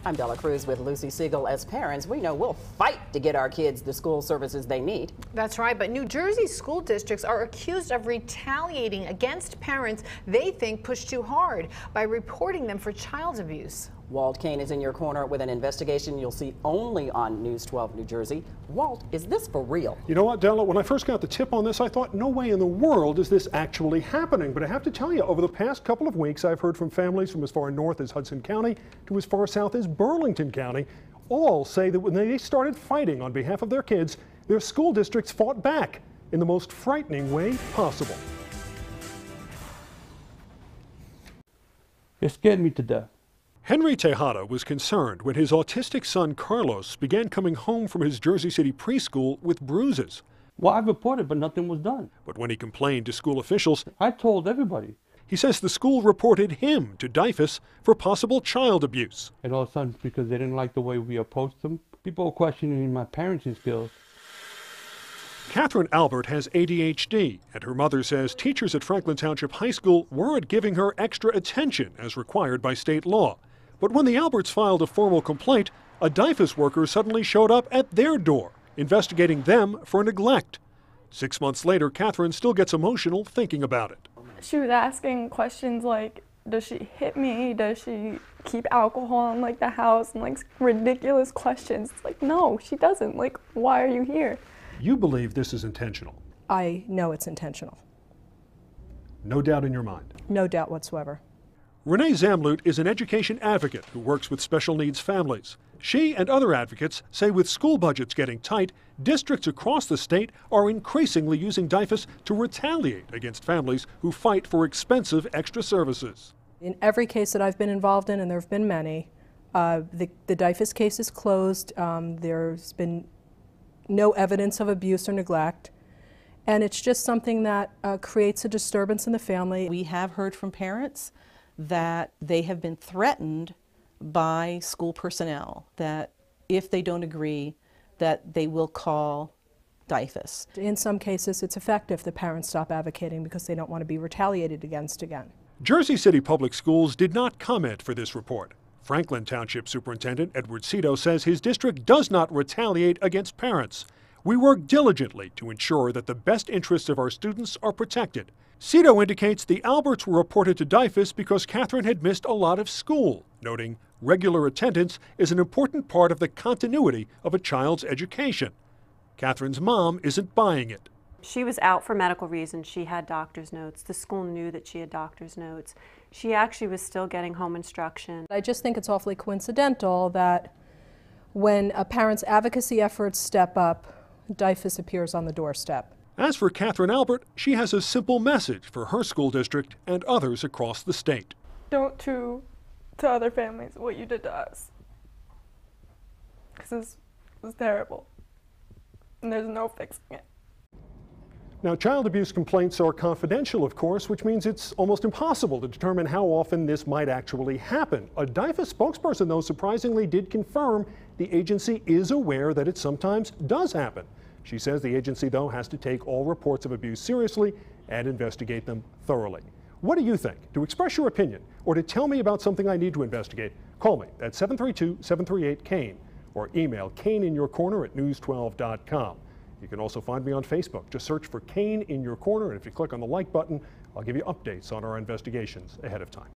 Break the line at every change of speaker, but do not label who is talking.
I'm Della Cruz with Lucy Siegel. As parents, we know we'll fight to get our kids the school services they need.
That's right, but New Jersey school districts are accused of retaliating against parents they think push too hard by reporting them for child abuse.
Walt Kane is in your corner with an investigation you'll see only on News 12 New Jersey. Walt, is this for real?
You know what, Della, when I first got the tip on this, I thought, no way in the world is this actually happening. But I have to tell you, over the past couple of weeks, I've heard from families from as far north as Hudson County to as far south as Burlington County. All say that when they started fighting on behalf of their kids, their school districts fought back in the most frightening way possible.
It scared me to death.
Henry Tejada was concerned when his autistic son Carlos began coming home from his Jersey City preschool with bruises.
Well, I reported, but nothing was done.
But when he complained to school officials,
I told everybody.
He says the school reported him to DIFUS for possible child abuse.
And all of a sudden, because they didn't like the way we approached them, people were questioning my parenting skills.
Catherine Albert has ADHD, and her mother says teachers at Franklin Township High School weren't giving her extra attention as required by state law. But when the Alberts filed a formal complaint, a DIFUS worker suddenly showed up at their door, investigating them for neglect. 6 months later, Catherine still gets emotional thinking about it.
She was asking questions like, does she hit me? Does she keep alcohol in the house? And ridiculous questions. It's like, no, she doesn't. Why are you here?
You believe this is intentional?
I know it's intentional.
No doubt in your mind?
No doubt whatsoever.
Renee Zamlut is an education advocate who works with special needs families. She and other advocates say with school budgets getting tight, districts across the state are increasingly using DIFUS to retaliate against families who fight for expensive extra services.
In every case that I've been involved in, and there have been many, the DIFUS case is closed. There's been no evidence of abuse or neglect. And it's just something that creates a disturbance in the family.
We have heard from parents that they have been threatened by school personnel, that if they don't agree, that they will call DIFUS.
In some cases, it's effective. The parents stop advocating because they don't want to be retaliated against again.
Jersey City Public Schools did not comment for this report. Franklin Township Superintendent Edward Cito says his district does not retaliate against parents. We work diligently to ensure that the best interests of our students are protected. Cito indicates the Alberts were reported to DIFUS because Catherine had missed a lot of school, noting regular attendance is an important part of the continuity of a child's education. Catherine's mom isn't buying it.
She was out for medical reasons. She had doctor's notes. The school knew that she had doctor's notes. She actually was still getting home instruction.
I just think it's awfully coincidental that when a parent's advocacy efforts step up, DIFUS appears on the doorstep.
As for Catherine Albert, she has a simple message for her school district and others across the state.
Don't do to other families what you did to us. Because this was terrible. And there's no fixing it.
Now, child abuse complaints are confidential, of course, which means it's almost impossible to determine how often this might actually happen. A DIFUS spokesperson, though, surprisingly did confirm the agency is aware that it sometimes does happen. She says the agency, though, has to take all reports of abuse seriously and investigate them thoroughly. What do you think? To express your opinion or to tell me about something I need to investigate, call me at 732-738-KANE or email KaneInYourCorner@news12.com. You can also find me on Facebook. Just search for Kane in Your Corner, and if you click on the like button, I'll give you updates on our investigations ahead of time.